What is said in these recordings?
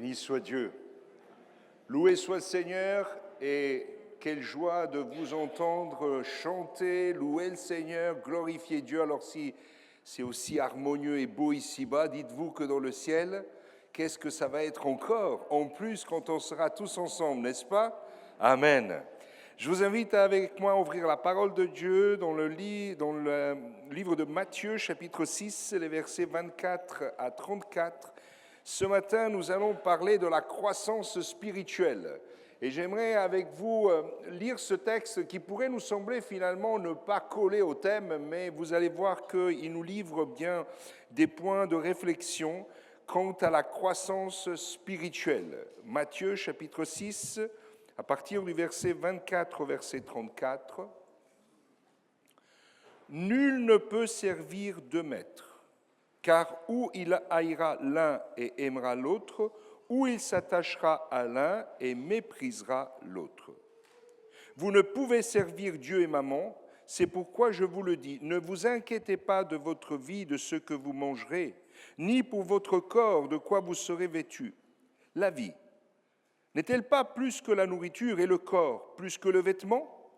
Béni soit Dieu. Loué soit le Seigneur et quelle joie de vous entendre chanter, louer le Seigneur, glorifier Dieu. Alors si c'est aussi harmonieux et beau ici-bas, dites-vous que dans le ciel, qu'est-ce que ça va être encore en plus quand on sera tous ensemble, n'est-ce pas? Amen. Je vous invite avec moi à ouvrir la parole de Dieu dans le livre de Matthieu, chapitre 6, les versets 24 à 34. Ce matin, nous allons parler de la croissance spirituelle. Et j'aimerais avec vous lire ce texte qui pourrait nous sembler finalement ne pas coller au thème, mais vous allez voir qu'il nous livre bien des points de réflexion quant à la croissance spirituelle. Matthieu, chapitre 6, à partir du verset 24 au verset 34. « Nul ne peut servir deux maîtres. Car ou il haïra l'un et aimera l'autre, ou il s'attachera à l'un et méprisera l'autre. Vous ne pouvez servir Dieu et Mammon, c'est pourquoi je vous le dis, ne vous inquiétez pas de votre vie, de ce que vous mangerez, ni pour votre corps, de quoi vous serez vêtus. La vie, n'est-elle pas plus que la nourriture et le corps, plus que le vêtement?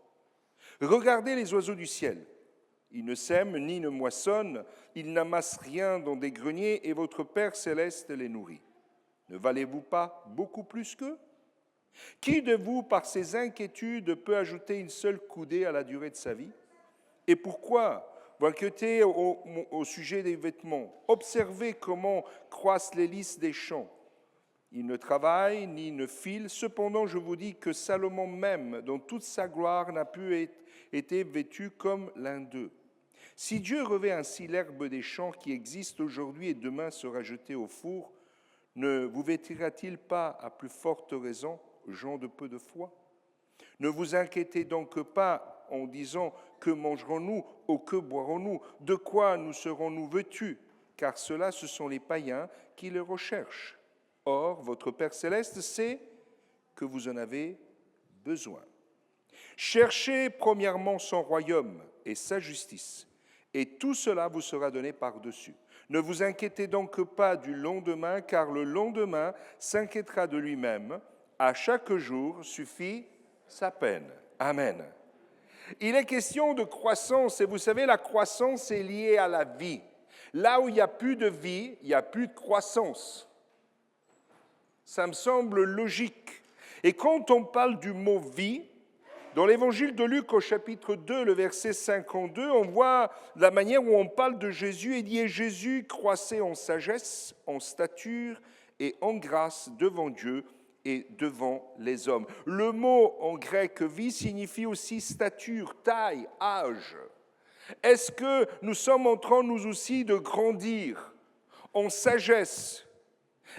Regardez les oiseaux du ciel. Ils ne sèment ni ne moissonnent, ils n'amassent rien dans des greniers et votre Père céleste les nourrit. Ne valez-vous pas beaucoup plus qu'eux? Qui de vous, par ses inquiétudes, peut ajouter une seule coudée à la durée de sa vie? Et pourquoi vous inquiétez au sujet des vêtements? Observez comment croissent les lys des champs. Ils ne travaillent ni ne filent, cependant je vous dis que Salomon même, dans toute sa gloire, n'a pu être vêtu comme l'un d'eux. Si Dieu revêt ainsi l'herbe des champs qui existe aujourd'hui et demain sera jetée au four, ne vous vêtira-t-il pas à plus forte raison, gens de peu de foi? Ne vous inquiétez donc pas en disant que mangerons-nous ou que boirons-nous, de quoi nous serons-nous vêtus, car cela ce sont les païens qui le recherchent. Or, votre Père céleste sait que vous en avez besoin. Cherchez premièrement son royaume et sa justice, et tout cela vous sera donné par-dessus. Ne vous inquiétez donc pas du lendemain, car le lendemain s'inquiétera de lui-même. À chaque jour suffit sa peine. Amen. Il est question de croissance, et vous savez, la croissance est liée à la vie. Là où il n'y a plus de vie, il n'y a plus de croissance. Ça me semble logique. Et quand on parle du mot « vie », dans l'évangile de Luc au chapitre 2, le verset 52, on voit la manière où on parle de Jésus. Il dit « Et Jésus croissait en sagesse, en stature et en grâce devant Dieu et devant les hommes. » Le mot en grec « vie » signifie aussi stature, taille, âge. Est-ce que nous sommes en train, nous aussi, de grandir en sagesse?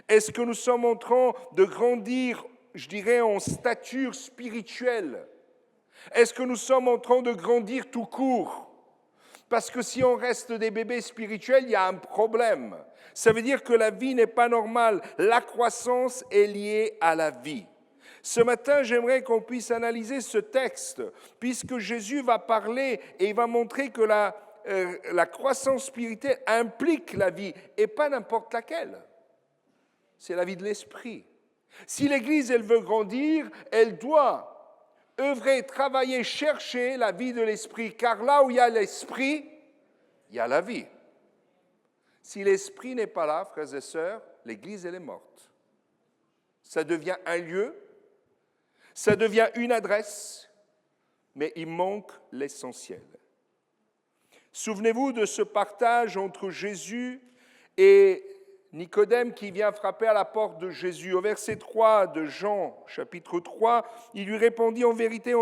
Est-ce que nous sommes en train de grandir, je dirais, en stature spirituelle? Est-ce que nous sommes en train de grandir tout court? Parce que si on reste des bébés spirituels, il y a un problème. Ça veut dire que la vie n'est pas normale. La croissance est liée à la vie. Ce matin, j'aimerais qu'on puisse analyser ce texte, puisque Jésus va parler et il va montrer que la croissance spirituelle implique la vie, et pas n'importe laquelle. C'est la vie de l'esprit. Si l'Église, elle veut grandir, elle doit œuvrer, travailler, chercher la vie de l'esprit, car là où il y a l'esprit, il y a la vie. Si l'esprit n'est pas là, frères et sœurs, l'Église, elle est morte. Ça devient un lieu, ça devient une adresse, mais il manque l'essentiel. Souvenez-vous de ce partage entre Jésus et Nicodème qui vient frapper à la porte de Jésus. Au verset 3 de Jean, chapitre 3, il lui répondit « En vérité,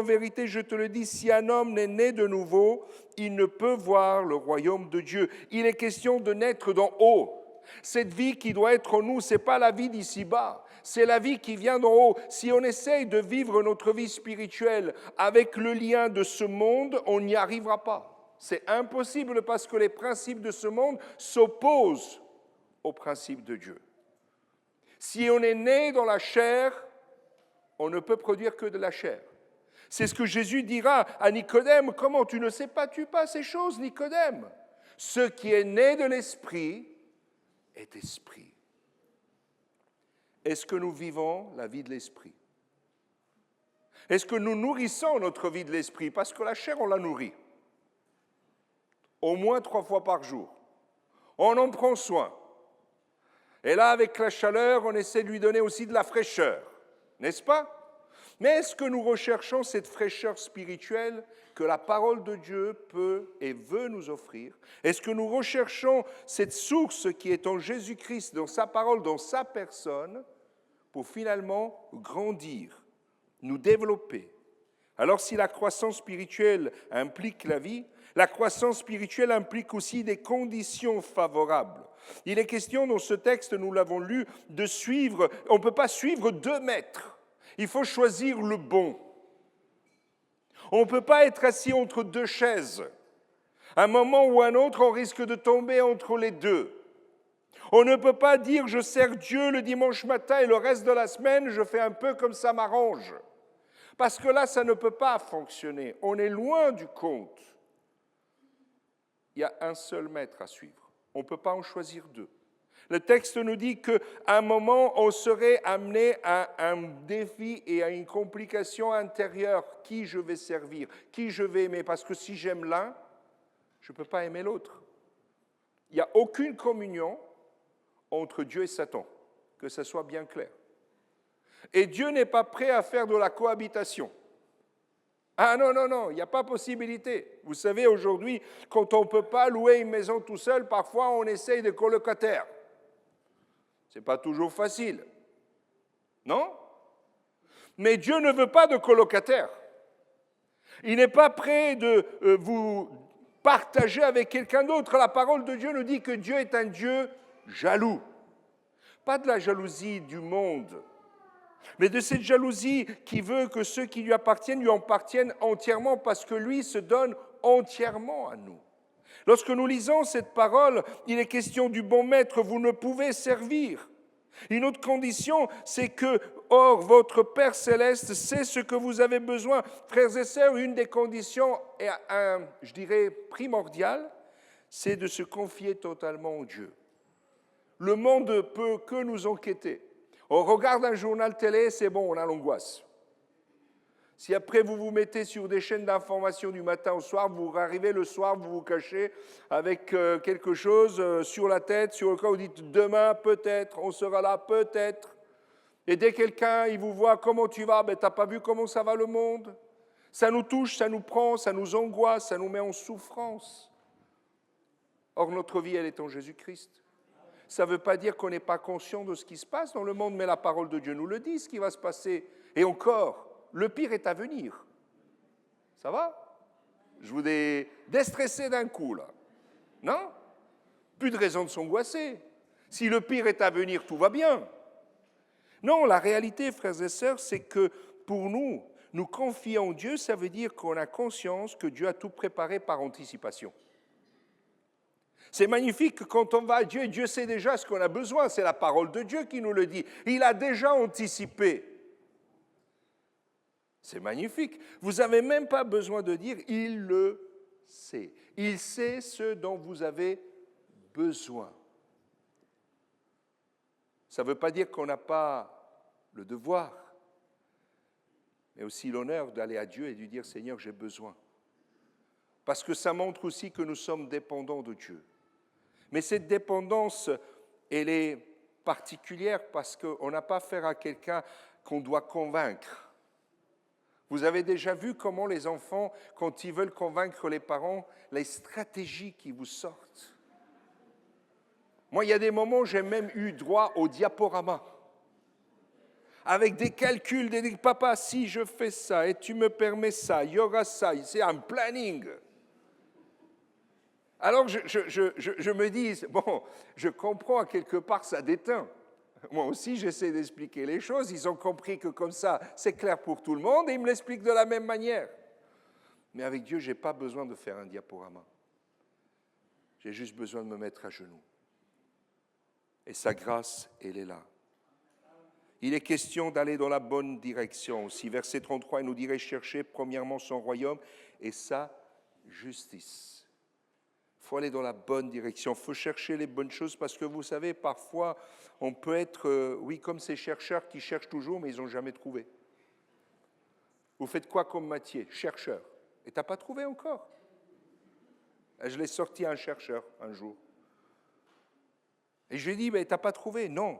je te le dis, si un homme n'est né de nouveau, il ne peut voir le royaume de Dieu. » Il est question de naître d'en haut. Cette vie qui doit être en nous, ce n'est pas la vie d'ici-bas, c'est la vie qui vient d'en haut. Si on essaye de vivre notre vie spirituelle avec le lien de ce monde, on n'y arrivera pas. C'est impossible parce que les principes de ce monde s'opposent au principe de Dieu. Si on est né dans la chair, on ne peut produire que de la chair. C'est ce que Jésus dira à Nicodème. Comment tu ne sais-tu pas ces choses, Nicodème? Ce qui est né de l'esprit est esprit. est-ce que nous vivons la vie de l'esprit? Est-ce que nous nourrissons notre vie de l'esprit? Parce que la chair, on la nourrit. Au moins 3 fois par jour. On en prend soin. Et là, avec la chaleur, on essaie de lui donner aussi de la fraîcheur, n'est-ce pas? Mais est-ce que nous recherchons cette fraîcheur spirituelle que la parole de Dieu peut et veut nous offrir? Est-ce que nous recherchons cette source qui est en Jésus-Christ, dans sa parole, dans sa personne, pour finalement grandir, nous développer? Alors si la croissance spirituelle implique la vie, la croissance spirituelle implique aussi des conditions favorables. Il est question dans ce texte, nous l'avons lu, de suivre. On ne peut pas suivre 2 maîtres. Il faut choisir le bon. On ne peut pas être assis entre 2 chaises. À un moment ou à un autre, on risque de tomber entre les deux. On ne peut pas dire « je sers Dieu le dimanche matin et le reste de la semaine, je fais un peu comme ça m'arrange ». Parce que là, ça ne peut pas fonctionner. On est loin du compte. Il y a un seul maître à suivre. On ne peut pas en choisir 2. Le texte nous dit qu'à un moment, on serait amené à un défi et à une complication intérieure. Qui je vais servir? Qui je vais aimer? Parce que si j'aime l'un, je ne peux pas aimer l'autre. Il n'y a aucune communion entre Dieu et Satan, que ça soit bien clair. Et Dieu n'est pas prêt à faire de la cohabitation. Ah non, il n'y a pas possibilité. Vous savez, aujourd'hui, quand on ne peut pas louer une maison tout seul, parfois on essaye de colocataires. Ce n'est pas toujours facile. Non? Mais Dieu ne veut pas de colocataires. Il n'est pas prêt de vous partager avec quelqu'un d'autre. La parole de Dieu nous dit que Dieu est un Dieu jaloux. Pas de la jalousie du monde, mais de cette jalousie qui veut que ceux qui lui appartiennent entièrement parce que lui se donne entièrement à nous. Lorsque nous lisons cette parole, il est question du bon maître, vous ne pouvez servir. Une autre condition, c'est que, or, votre Père céleste sait ce que vous avez besoin. Frères et sœurs, une des conditions, je dirais primordiale, c'est de se confier totalement au Dieu. Le monde peut que nous enquêter. On regarde un journal télé, c'est bon, on a l'angoisse. Si après vous vous mettez sur des chaînes d'information du matin au soir, vous arrivez le soir, vous vous cachez avec quelque chose sur la tête, sur le corps, vous dites demain peut-être, on sera là peut-être. Et dès quelqu'un, il vous voit, comment tu vas? Ben, t'as pas vu comment ça va le monde? Ça nous touche, ça nous prend, ça nous angoisse, ça nous met en souffrance. Or, notre vie, elle est en Jésus-Christ. Ça ne veut pas dire qu'on n'est pas conscient de ce qui se passe dans le monde, mais la parole de Dieu nous le dit, ce qui va se passer. Et encore, le pire est à venir. Ça va? Je vous ai déstressé d'un coup, là. Non? Plus de raison de s'angoisser. Si le pire est à venir, tout va bien. Non, la réalité, frères et sœurs, c'est que pour nous, nous confier en Dieu, ça veut dire qu'on a conscience que Dieu a tout préparé par anticipation. C'est magnifique quand on va à Dieu, et Dieu sait déjà ce qu'on a besoin. C'est la parole de Dieu qui nous le dit. Il a déjà anticipé. C'est magnifique. Vous n'avez même pas besoin de dire « il le sait ». Il sait ce dont vous avez besoin. Ça ne veut pas dire qu'on n'a pas le devoir, mais aussi l'honneur d'aller à Dieu et de lui dire « Seigneur, j'ai besoin ». Parce que ça montre aussi que nous sommes dépendants de Dieu. Mais cette dépendance, elle est particulière parce qu'on n'a pas affaire à quelqu'un qu'on doit convaincre. Vous avez déjà vu comment les enfants, quand ils veulent convaincre les parents, les stratégies qui vous sortent. Moi, il y a des moments où j'ai même eu droit au diaporama. Avec des calculs, des papa, si je fais ça et tu me permets ça, il y aura ça, c'est un planning. Alors je me dis, bon, je comprends à quelque part, ça déteint. Moi aussi, j'essaie d'expliquer les choses. Ils ont compris que comme ça, c'est clair pour tout le monde et ils me l'expliquent de la même manière. Mais avec Dieu, je n'ai pas besoin de faire un diaporama. J'ai juste besoin de me mettre à genoux. Et sa grâce, elle est là. Il est question d'aller dans la bonne direction aussi. Verset 33, il nous dirait chercher premièrement son royaume et sa justice. Il faut aller dans la bonne direction, il faut chercher les bonnes choses parce que vous savez, parfois, on peut être, oui, comme ces chercheurs qui cherchent toujours, mais ils n'ont jamais trouvé. Vous faites quoi comme métier? Chercheur. Et tu n'as pas trouvé encore? Je l'ai sorti à un chercheur un jour. Et je lui ai dit, mais tu n'as pas trouvé? Non.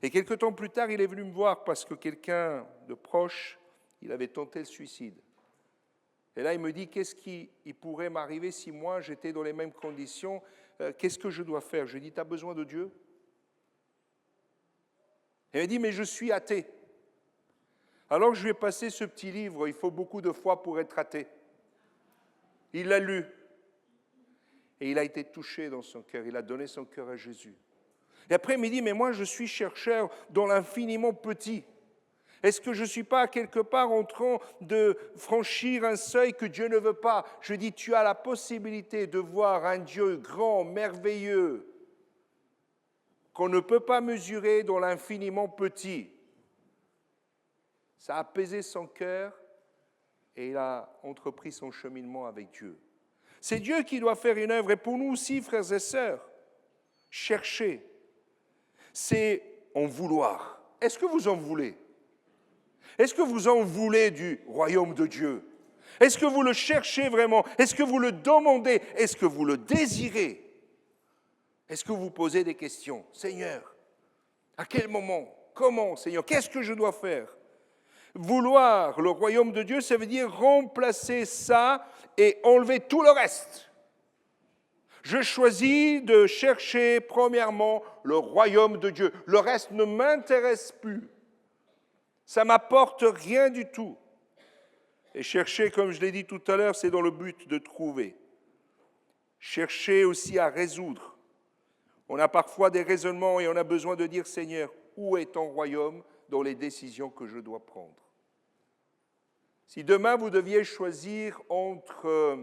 Et quelque temps plus tard, il est venu me voir parce que quelqu'un de proche, il avait tenté le suicide. Et là, il me dit, qu'est-ce qui pourrait m'arriver si moi, j'étais dans les mêmes conditions? Qu'est-ce que je dois faire? Je lui ai dit, tu as besoin de Dieu? Et il m'a dit, mais je suis athée. Alors, je lui ai passé ce petit livre, Il faut beaucoup de foi pour être athée. Il l'a lu. Et il a été touché dans son cœur. Il a donné son cœur à Jésus. Et après, il me dit, mais moi, je suis chercheur dans l'infiniment petit. Est-ce que je ne suis pas quelque part en train de franchir un seuil que Dieu ne veut pas? Je dis, tu as la possibilité de voir un Dieu grand, merveilleux, qu'on ne peut pas mesurer dans l'infiniment petit. Ça a apaisé son cœur et il a entrepris son cheminement avec Dieu. C'est Dieu qui doit faire une œuvre. Et pour nous aussi, frères et sœurs, chercher, c'est en vouloir. Est-ce que vous en voulez? Est-ce que vous en voulez du royaume de Dieu? Est-ce que vous le cherchez vraiment? Est-ce que vous le demandez? Est-ce que vous le désirez? Est-ce que vous vous posez des questions? Seigneur, à quel moment? Comment, Seigneur? Qu'est-ce que je dois faire? Vouloir le royaume de Dieu, ça veut dire remplacer ça et enlever tout le reste. Je choisis de chercher premièrement le royaume de Dieu. Le reste ne m'intéresse plus. Ça ne m'apporte rien du tout. Et chercher, comme je l'ai dit tout à l'heure, c'est dans le but de trouver. Chercher aussi à résoudre. On a parfois des raisonnements et on a besoin de dire, Seigneur, où est ton royaume dans les décisions que je dois prendre? Si demain vous deviez choisir entre...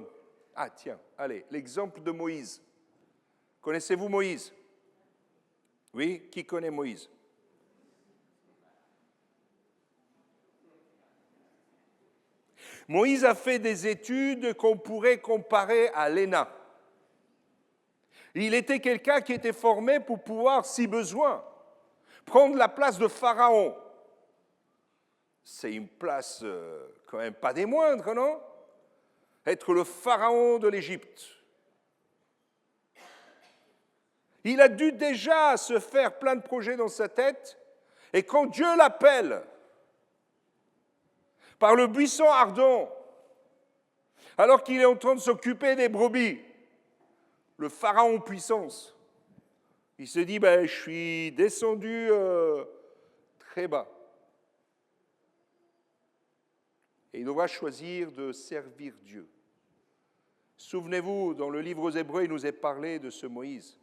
l'exemple de Moïse. Connaissez-vous Moïse? Oui, qui connaît Moïse? Moïse a fait des études qu'on pourrait comparer à l'ENA. Il était quelqu'un qui était formé pour pouvoir, si besoin, prendre la place de Pharaon. C'est une place quand même pas des moindres, non? Être le Pharaon de l'Égypte. Il a dû déjà se faire plein de projets dans sa tête, et quand Dieu l'appelle par le buisson ardent, alors qu'il est en train de s'occuper des brebis, le Pharaon puissance, il se dit, je suis descendu très bas. Et il devra choisir de servir Dieu. Souvenez-vous, dans le livre aux Hébreux, il nous est parlé de ce Moïse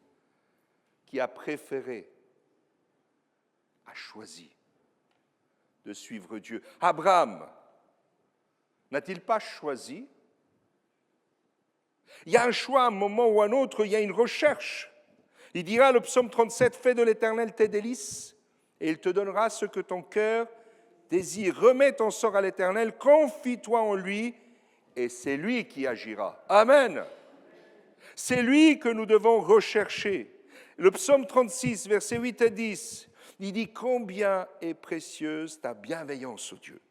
qui a préféré, a choisi de suivre Dieu. Abraham n'a-t-il pas choisi? Il y a un choix, à un moment ou à un autre, il y a une recherche. Il dira, le psaume 37, « Fais de l'Éternel tes délices, et il te donnera ce que ton cœur désire. Remets ton sort à l'Éternel, confie-toi en lui, et c'est lui qui agira. » Amen. C'est lui que nous devons rechercher. Le psaume 36, versets 8 et 10, il dit « Combien est précieuse ta bienveillance, ô Dieu!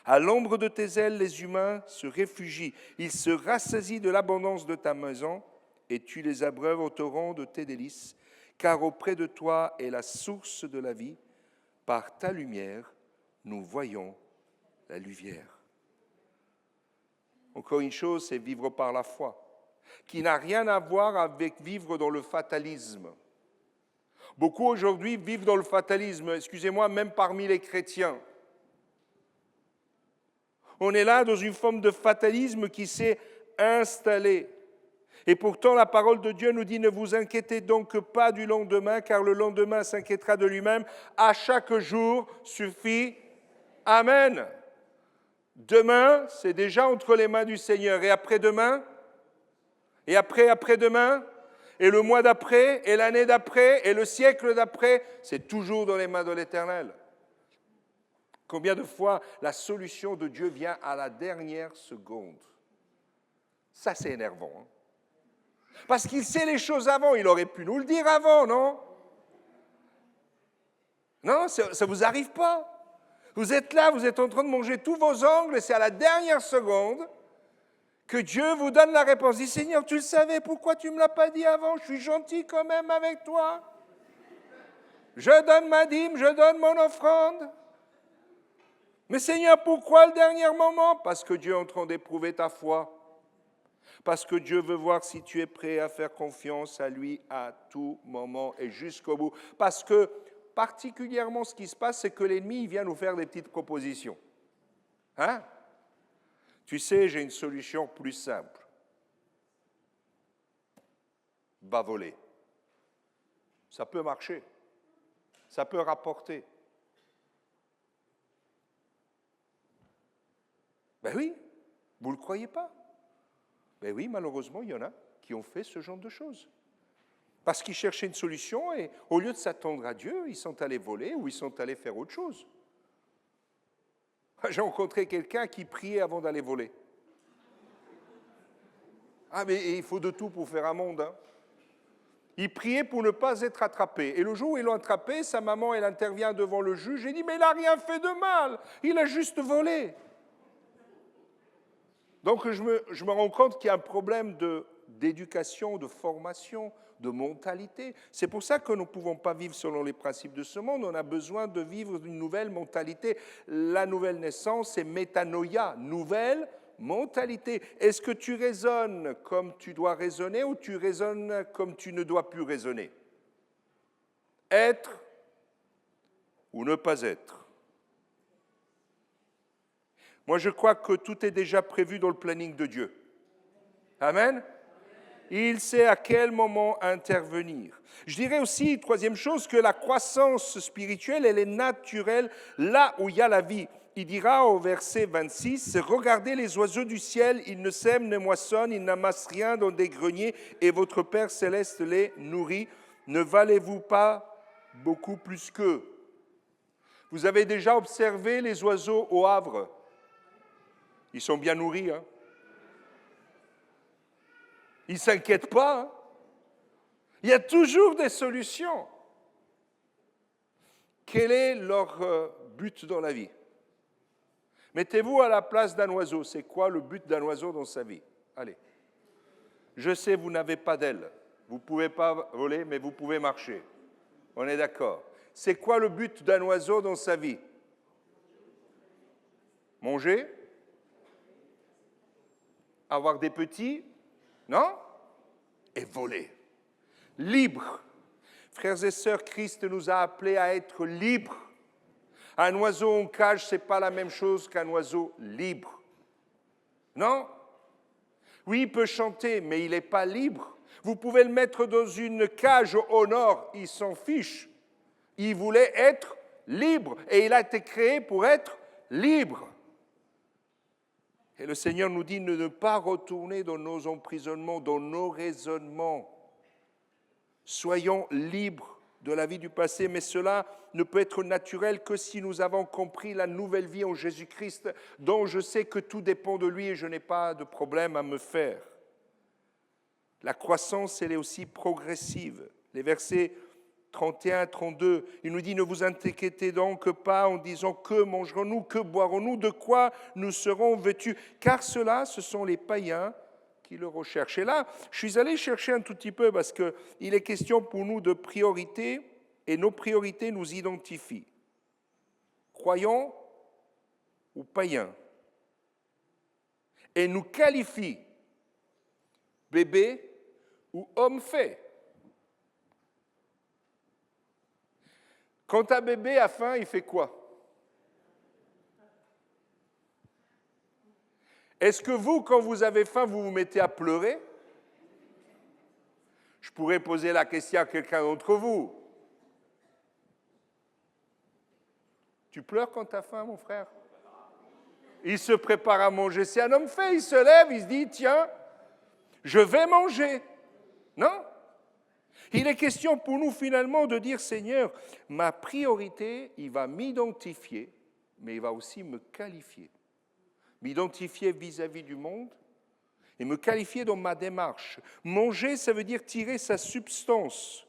À l'ombre de tes ailes, les humains se réfugient. Ils se rassasient de l'abondance de ta maison, et tu les abreuves au torrent de tes délices, car auprès de toi est la source de la vie. Par ta lumière, nous voyons la lumière. » Encore une chose, c'est vivre par la foi, qui n'a rien à voir avec vivre dans le fatalisme. Beaucoup aujourd'hui vivent dans le fatalisme, excusez-moi, même parmi les chrétiens. On est là dans une forme de fatalisme qui s'est installée. Et pourtant, la parole de Dieu nous dit « Ne vous inquiétez donc pas du lendemain, car le lendemain s'inquiétera de lui-même. À chaque jour suffit. » Amen. Demain, c'est déjà entre les mains du Seigneur. Et après-demain? Et après-demain? Et le mois d'après? Et l'année d'après? Et le siècle d'après? C'est toujours dans les mains de l'Éternel. Combien de fois la solution de Dieu vient à la dernière seconde? Ça, c'est énervant. Parce qu'il sait les choses avant, il aurait pu nous le dire avant, non? Non, ça ne vous arrive pas. Vous êtes là, vous êtes en train de manger tous vos ongles et c'est à la dernière seconde que Dieu vous donne la réponse. Il dit, Seigneur, tu le savais, pourquoi tu ne me l'as pas dit avant? Je suis gentil quand même avec toi. Je donne ma dîme, je donne mon offrande. Mais Seigneur, pourquoi le dernier moment? Parce que Dieu est en train d'éprouver ta foi. Parce que Dieu veut voir si tu es prêt à faire confiance à lui à tout moment et jusqu'au bout. Parce que particulièrement ce qui se passe, c'est que l'ennemi vient nous faire des petites propositions. Hein? Tu sais, j'ai une solution plus simple. Va voler. Ça peut marcher. Ça peut rapporter. Ben oui, vous ne le croyez pas? Ben oui, malheureusement, il y en a qui ont fait ce genre de choses. Parce qu'ils cherchaient une solution et au lieu de s'attendre à Dieu, ils sont allés voler ou ils sont allés faire autre chose. J'ai rencontré quelqu'un qui priait avant d'aller voler. Ah, mais il faut de tout pour faire un monde. Hein. Il priait pour ne pas être attrapé. Et le jour où ils l'ont attrapé, sa maman, elle intervient devant le juge et dit « Mais il n'a rien fait de mal, il a juste volé ». Donc je me rends compte qu'il y a un problème d'éducation, de formation, de mentalité. C'est pour ça que nous ne pouvons pas vivre selon les principes de ce monde. On a besoin de vivre une nouvelle mentalité. La nouvelle naissance, c'est métanoïa, nouvelle mentalité. Est-ce que tu raisonnes comme tu dois raisonner ou tu raisonnes comme tu ne dois plus raisonner? Être ou ne pas être? Moi, je crois que tout est déjà prévu dans le planning de Dieu. Amen. Il sait à quel moment intervenir. Je dirais aussi, troisième chose, que la croissance spirituelle, elle est naturelle là où il y a la vie. Il dira au verset 26, « Regardez les oiseaux du ciel, ils ne sèment, ne moissonnent, ils n'amassent rien dans des greniers, et votre Père céleste les nourrit. Ne valez-vous pas beaucoup plus qu'eux ?» Vous avez déjà observé les oiseaux au Havre? Ils sont bien nourris. Hein. Ils ne s'inquiètent pas. Hein. Il y a toujours des solutions. Quel est leur but dans la vie? Mettez-vous à la place d'un oiseau. C'est quoi le but d'un oiseau dans sa vie? Allez. Je sais, vous n'avez pas d'aile. Vous ne pouvez pas voler, mais vous pouvez marcher. On est d'accord. C'est quoi le but d'un oiseau dans sa vie? Manger? Avoir des petits? Non? Et voler. Libre. Frères et sœurs, Christ nous a appelés à être libres. Un oiseau en cage, ce n'est pas la même chose qu'un oiseau libre. Non? Oui, il peut chanter, mais il n'est pas libre. Vous pouvez le mettre dans une cage au nord, il s'en fiche. Il voulait être libre et il a été créé pour être libre. Et le Seigneur nous dit de ne pas retourner dans nos emprisonnements, dans nos raisonnements. Soyons libres de la vie du passé, mais cela ne peut être naturel que si nous avons compris la nouvelle vie en Jésus-Christ, dont je sais que tout dépend de lui et je n'ai pas de problème à me faire. La croissance, elle est aussi progressive. Les versets 31, 32, il nous dit « Ne vous inquiétez donc pas en disant que mangerons-nous, que boirons-nous, de quoi nous serons vêtus, car cela, ce sont les païens qui le recherchent. » Et là, je suis allé chercher un tout petit peu parce qu'il est question pour nous de priorités et nos priorités nous identifient. Croyants ou païens. Et nous qualifient bébé ou homme fait. Quand un bébé a faim, il fait quoi? Est-ce que vous, quand vous avez faim, vous vous mettez à pleurer? Je pourrais poser la question à quelqu'un d'entre vous. Tu pleures quand tu as faim, mon frère? Il se prépare à manger. C'est un homme fait, il se lève, il se dit, tiens, je vais manger. Non? Il est question pour nous finalement de dire, Seigneur, ma priorité, il va m'identifier, mais il va aussi me qualifier. M'identifier vis-à-vis du monde et me qualifier dans ma démarche. Manger, ça veut dire tirer sa substance.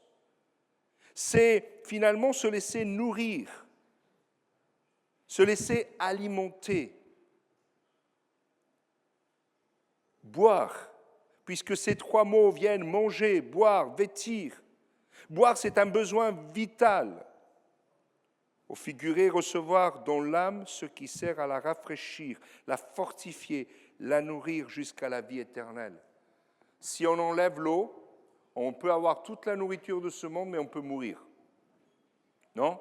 C'est finalement se laisser nourrir, se laisser alimenter. Boire, puisque ces trois mots viennent manger, boire, vêtir. Boire, c'est un besoin vital. Au figuré, recevoir dans l'âme ce qui sert à la rafraîchir, la fortifier, la nourrir jusqu'à la vie éternelle. Si on enlève l'eau, on peut avoir toute la nourriture de ce monde, mais on peut mourir. Non?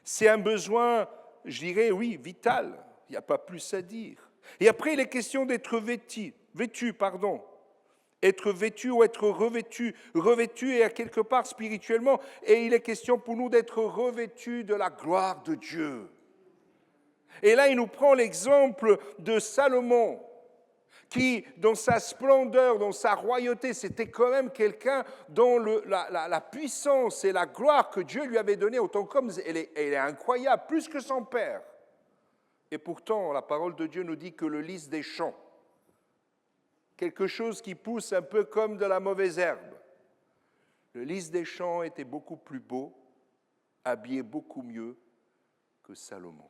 C'est un besoin, je dirais, oui, vital. Il n'y a pas plus à dire. Et après, il est question d'être vêtu. Être vêtu ou être revêtu. Revêtu est à quelque part spirituellement, et il est question pour nous d'être revêtus de la gloire de Dieu. Et là, il nous prend l'exemple de Salomon, qui, dans sa splendeur, dans sa royauté, c'était quand même quelqu'un dont la puissance et la gloire que Dieu lui avait donnée autant qu'homme, elle est incroyable, plus que son père. Et pourtant, la parole de Dieu nous dit que le lys des champs, quelque chose qui pousse un peu comme de la mauvaise herbe, le lys des champs était beaucoup plus beau, habillé beaucoup mieux que Salomon.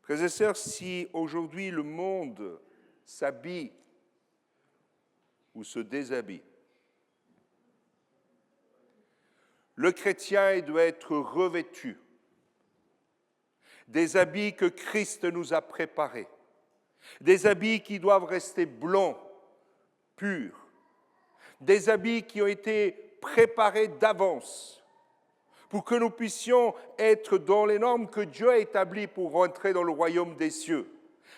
Frères et sœurs, si aujourd'hui le monde s'habille ou se déshabille, le chrétien il doit être revêtu des habits que Christ nous a préparés, des habits qui doivent rester blancs, purs, des habits qui ont été préparés d'avance pour que nous puissions être dans les normes que Dieu a établies pour rentrer dans le royaume des cieux.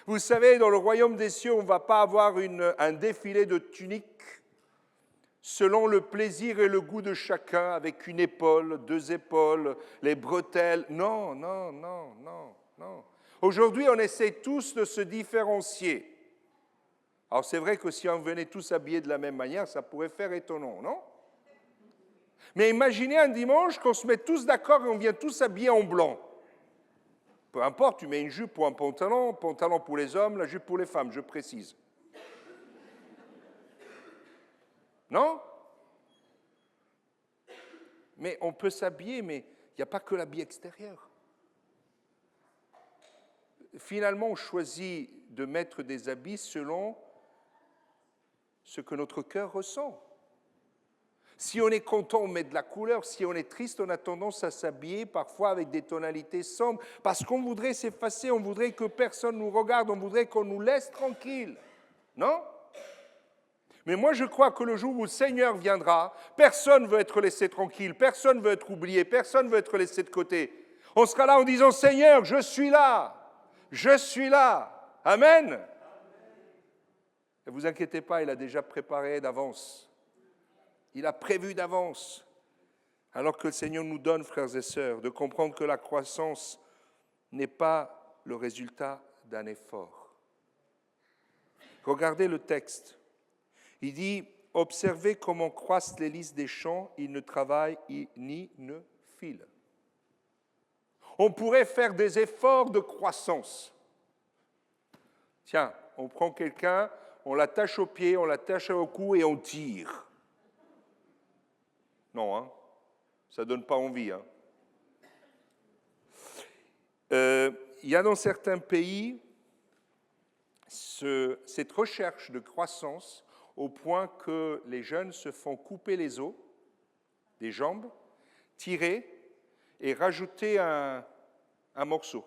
Vous savez, dans le royaume des cieux, on ne va pas avoir un défilé de tuniques selon le plaisir et le goût de chacun, avec une épaule, deux épaules, les bretelles. Non. Aujourd'hui, on essaie tous de se différencier. Alors c'est vrai que si on venait tous habillés de la même manière, ça pourrait faire étonnant, non? Mais imaginez un dimanche qu'on se met tous d'accord et on vient tous habillés en blanc. Peu importe, tu mets une jupe ou un pantalon pour les hommes, la jupe pour les femmes, je précise. Non? Mais on peut s'habiller, mais il n'y a pas que l'habit extérieur. Finalement, on choisit de mettre des habits selon ce que notre cœur ressent. Si on est content, on met de la couleur. Si on est triste, on a tendance à s'habiller parfois avec des tonalités sombres parce qu'on voudrait s'effacer, on voudrait que personne nous regarde, on voudrait qu'on nous laisse tranquille. Non? Mais moi, je crois que le jour où le Seigneur viendra, personne ne veut être laissé tranquille, personne ne veut être oublié, personne ne veut être laissé de côté. On sera là en disant, Seigneur, je suis là, je suis là. Amen. Ne vous inquiétez pas, il a déjà préparé d'avance. Il a prévu d'avance. Alors que le Seigneur nous donne, frères et sœurs, de comprendre que la croissance n'est pas le résultat d'un effort. Regardez le texte. Il dit, observez comment croissent les lys des champs, ils ne travaillent ni ne filent. On pourrait faire des efforts de croissance. Tiens, on prend quelqu'un, on l'attache aux pieds, on l'attache au cou et on tire. Non, hein, ça ne donne pas envie. Hein. Il y a dans certains pays cette recherche de croissance au point que les jeunes se font couper les os des jambes, tirer et rajouter un morceau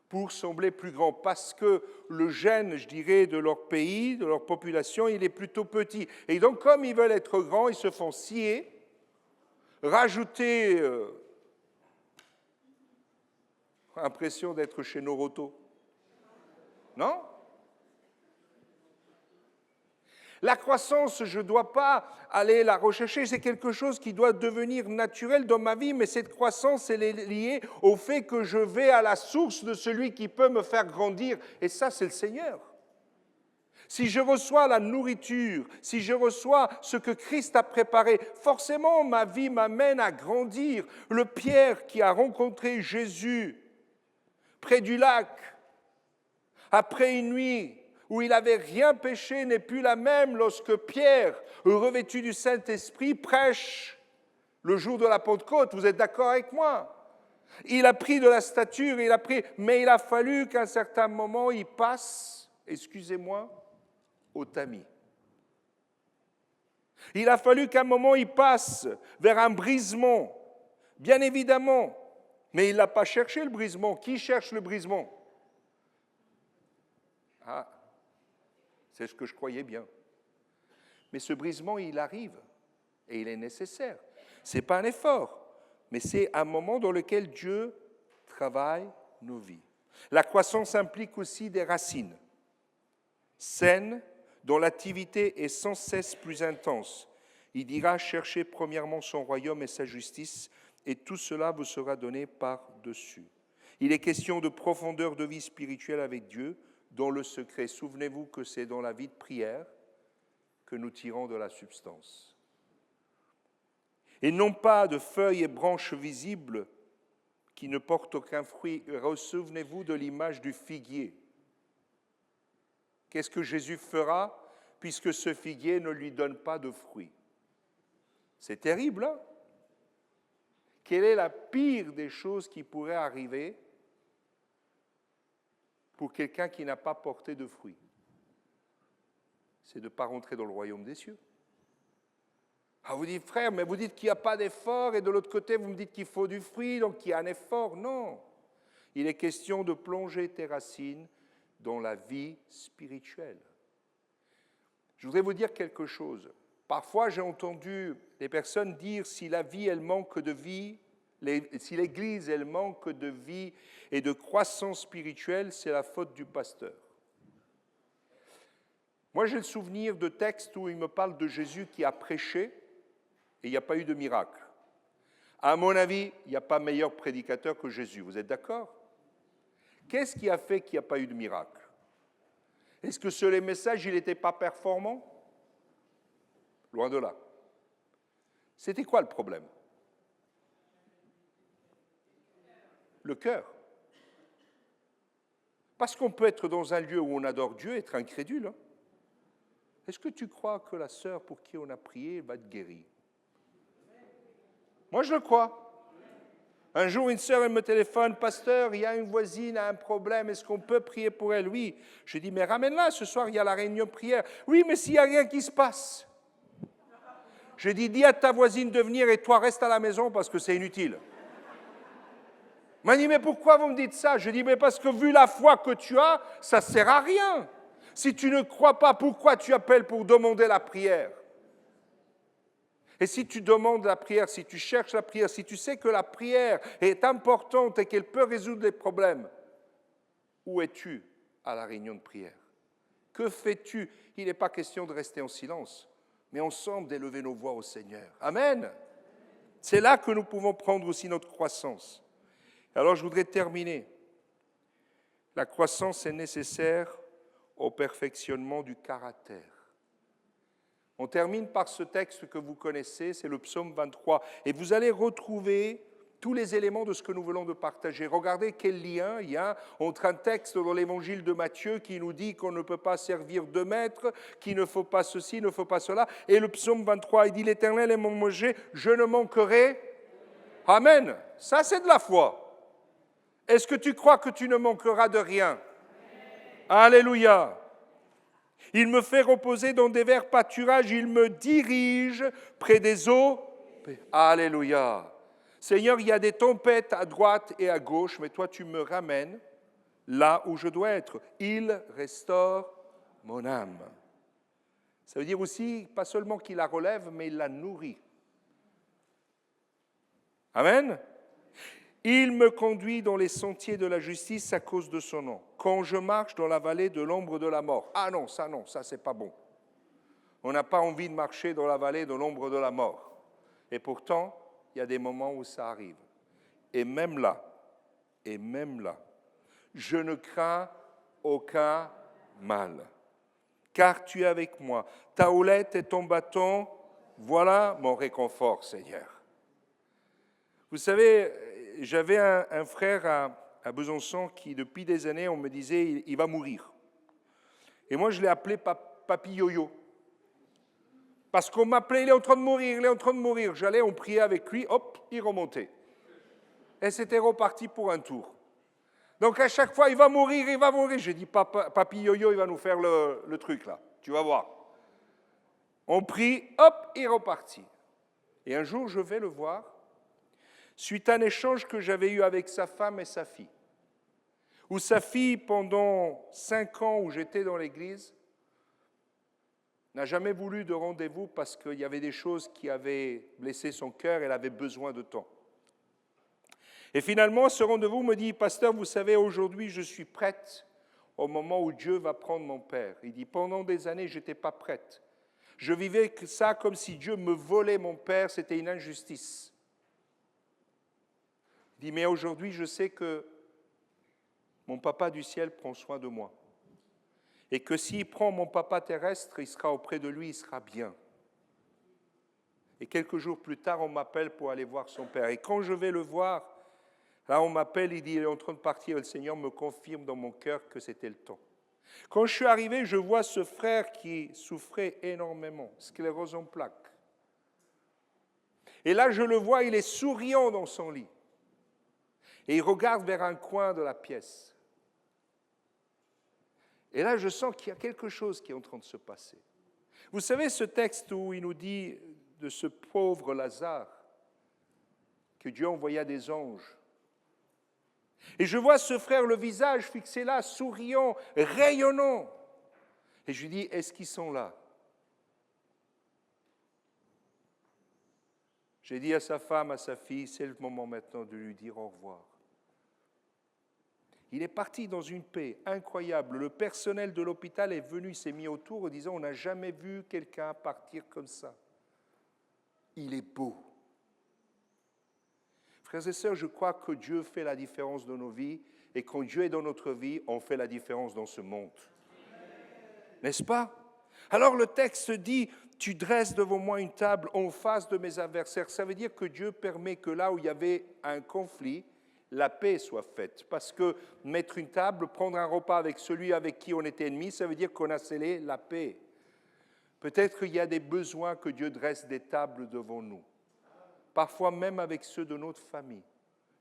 pour sembler plus grand, parce que le gène, je dirais, de leur pays, de leur population, il est plutôt petit. Et donc, comme ils veulent être grands, ils se font scier, rajouter impression d'être chez Noroto. Non? La croissance, je ne dois pas aller la rechercher, c'est quelque chose qui doit devenir naturel dans ma vie, mais cette croissance, elle est liée au fait que je vais à la source de celui qui peut me faire grandir, et ça, c'est le Seigneur. Si je reçois la nourriture, si je reçois ce que Christ a préparé, forcément, ma vie m'amène à grandir. Le Pierre qui a rencontré Jésus près du lac, Après une nuit où il n'avait rien péché, n'est plus la même lorsque Pierre, revêtu du Saint-Esprit, prêche le jour de la Pentecôte. Vous êtes d'accord avec moi? Il a pris de la stature, mais il a fallu qu'à un certain moment, il passe, excusez-moi, au tamis. Il a fallu qu'à un moment, il passe vers un brisement, bien évidemment. Mais il ne l'a pas cherché, le brisement. Qui cherche le brisement? Ah, c'est ce que je croyais bien. Mais ce brisement, il arrive et il est nécessaire. Ce n'est pas un effort, mais c'est un moment dans lequel Dieu travaille nos vies. La croissance implique aussi des racines saines dont l'activité est sans cesse plus intense. Il dira « Cherchez premièrement son royaume et sa justice, et tout cela vous sera donné par-dessus. » Il est question de profondeur de vie spirituelle avec Dieu, dans le secret. Souvenez-vous que c'est dans la vie de prière que nous tirons de la substance. Et non pas de feuilles et branches visibles qui ne portent aucun fruit. Souvenez-vous de l'image du figuier. Qu'est-ce que Jésus fera puisque ce figuier ne lui donne pas de fruits? C'est terrible, hein? Quelle est la pire des choses qui pourrait arriver pour quelqu'un qui n'a pas porté de fruits? C'est de ne pas rentrer dans le royaume des cieux. Ah, vous dites, frère, mais vous dites qu'il n'y a pas d'effort, et de l'autre côté, vous me dites qu'il faut du fruit, donc qu'il y a un effort. Non. Il est question de plonger tes racines dans la vie spirituelle. Je voudrais vous dire quelque chose. Parfois, j'ai entendu des personnes dire si la vie, elle manque de vie, si l'Église, elle manque de vie et de croissance spirituelle, c'est la faute du pasteur. Moi, j'ai le souvenir de textes où il me parle de Jésus qui a prêché et il n'y a pas eu de miracle. À mon avis, il n'y a pas meilleur prédicateur que Jésus. Vous êtes d'accord? Qu'est-ce qui a fait qu'il n'y a pas eu de miracle? Est-ce que sur les messages, il n'était pas performant? Loin de là. C'était quoi le problème? Le cœur. Parce qu'on peut être dans un lieu où on adore Dieu et être incrédule. Hein? Est-ce que tu crois que la sœur pour qui on a prié va être guérie? Moi, je le crois. Un jour, une sœur, elle me téléphone, « Pasteur, il y a une voisine, a un problème, est-ce qu'on peut prier pour elle ?» Oui. Je dis, « Mais ramène-la, ce soir, il y a la réunion de prière. » « Oui, mais s'il n'y a rien qui se passe. » Je dis, « Dis à ta voisine de venir et toi, reste à la maison parce que c'est inutile. » Elle m'a dit, « Mais pourquoi vous me dites ça ?» Je dis, « Mais parce que vu la foi que tu as, ça ne sert à rien. Si tu ne crois pas, pourquoi tu appelles pour demander la prière? Et si tu demandes la prière, si tu cherches la prière, si tu sais que la prière est importante et qu'elle peut résoudre les problèmes, où es-tu à la réunion de prière? Que fais-tu? Il n'est pas question de rester en silence, mais ensemble d'élever nos voix au Seigneur. Amen. C'est là que nous pouvons prendre aussi notre croissance. Alors je voudrais terminer. La croissance est nécessaire au perfectionnement du caractère. On termine par ce texte que vous connaissez, c'est le psaume 23. Et vous allez retrouver tous les éléments de ce que nous venons de partager. Regardez quel lien il y a entre un texte dans l'évangile de Matthieu qui nous dit qu'on ne peut pas servir deux maîtres, qu'il ne faut pas ceci, il ne faut pas cela. Et le psaume 23, il dit « L'Éternel est mon berger, je ne manquerai. » Amen. Ça, c'est de la foi. Est-ce que tu crois que tu ne manqueras de rien? Alléluia. Il me fait reposer dans des verts pâturages, il me dirige près des eaux. Alléluia. Seigneur, il y a des tempêtes à droite et à gauche, mais toi, tu me ramènes là où je dois être. Il restaure mon âme. Ça veut dire aussi, pas seulement qu'il la relève, mais il la nourrit. Amen. Il me conduit dans les sentiers de la justice à cause de son nom. Quand je marche dans la vallée de l'ombre de la mort. Ah non, ça c'est pas bon. On n'a pas envie de marcher dans la vallée de l'ombre de la mort. Et pourtant, il y a des moments où ça arrive. Et même là, je ne crains aucun mal. Car tu es avec moi. Ta houlette et ton bâton, voilà mon réconfort, Seigneur. Vous savez, j'avais un frère à Besançon qui, depuis des années, on me disait il va mourir. Et moi, je l'ai appelé Papy Yo-Yo. Parce qu'on m'appelait, il est en train de mourir, il est en train de mourir. J'allais, on priait avec lui, hop, il remontait. Et c'était reparti pour un tour. Donc à chaque fois, il va mourir, il va mourir. J'ai dit, Papy Yo-Yo, il va nous faire le truc là, tu vas voir. On prie, hop, il est reparti. Et un jour, je vais le voir, suite à un échange que j'avais eu avec sa femme et sa fille. Où sa fille, pendant 5 ans où j'étais dans l'église, n'a jamais voulu de rendez-vous parce qu'il y avait des choses qui avaient blessé son cœur, elle avait besoin de temps. Et finalement, ce rendez-vous me dit, pasteur, vous savez, aujourd'hui, je suis prête au moment où Dieu va prendre mon père. Il dit, pendant des années, je n'étais pas prête. Je vivais ça comme si Dieu me volait mon père, c'était une injustice. Il dit, mais aujourd'hui, je sais que mon papa du ciel prend soin de moi. Et que s'il prend mon papa terrestre, il sera auprès de lui, il sera bien. Et quelques jours plus tard, on m'appelle pour aller voir son père. Et quand je vais le voir, là, on m'appelle, il dit, il est en train de partir, et le Seigneur me confirme dans mon cœur que c'était le temps. Quand je suis arrivé, je vois ce frère qui souffrait énormément, sclérose en plaques. Et là, je le vois, il est souriant dans son lit. Et il regarde vers un coin de la pièce. Et là, je sens qu'il y a quelque chose qui est en train de se passer. Vous savez, ce texte où il nous dit de ce pauvre Lazare, que Dieu envoya des anges. Et je vois ce frère, le visage fixé là, souriant, rayonnant. Et je lui dis, est-ce qu'ils sont là? J'ai dit à sa femme, à sa fille, c'est le moment maintenant de lui dire au revoir. Il est parti dans une paix incroyable. Le personnel de l'hôpital est venu, s'est mis autour en disant, on n'a jamais vu quelqu'un partir comme ça. Il est beau. Frères et sœurs, je crois que Dieu fait la différence dans nos vies et quand Dieu est dans notre vie, on fait la différence dans ce monde. N'est-ce pas? Alors le texte dit, tu dresses devant moi une table en face de mes adversaires. Ça veut dire que Dieu permet que là où il y avait un conflit, la paix soit faite. Parce que mettre une table, prendre un repas avec celui avec qui on était ennemi, ça veut dire qu'on a scellé la paix. Peut-être qu'il y a des besoins que Dieu dresse des tables devant nous. Parfois même avec ceux de notre famille.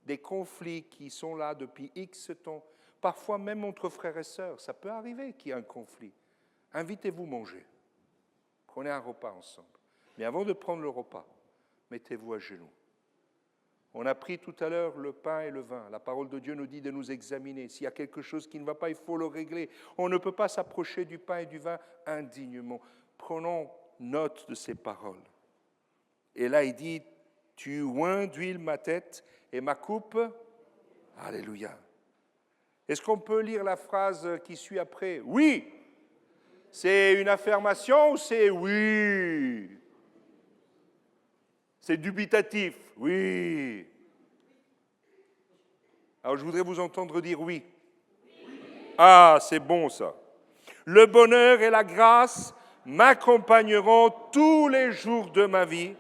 Des conflits qui sont là depuis X temps. Parfois même entre frères et sœurs. Ça peut arriver qu'il y ait un conflit. Invitez-vous manger. Prenez un repas ensemble. Mais avant de prendre le repas, mettez-vous à genoux. On a pris tout à l'heure le pain et le vin. La parole de Dieu nous dit de nous examiner. S'il y a quelque chose qui ne va pas, il faut le régler. On ne peut pas s'approcher du pain et du vin indignement. Prenons note de ces paroles. Et là, il dit, tu oins d'huile ma tête et ma coupe. Alléluia. Est-ce qu'on peut lire la phrase qui suit après? Oui. C'est une affirmation ou c'est oui? C'est dubitatif. Oui. Alors je voudrais vous entendre dire oui. Ah, c'est bon ça. Le bonheur et la grâce m'accompagneront tous les jours de ma vie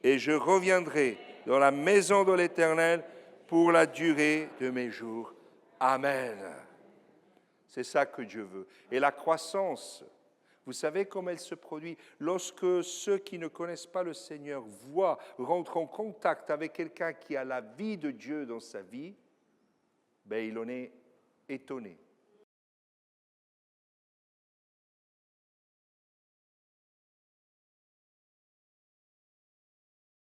et je reviendrai dans la maison de l'Éternel pour la durée de mes jours. Amen. C'est ça que Dieu veut. Et la croissance, vous savez comment elle se produit? Lorsque ceux qui ne connaissent pas le Seigneur voient, rentrent en contact avec quelqu'un qui a la vie de Dieu dans sa vie, ben il en est étonné.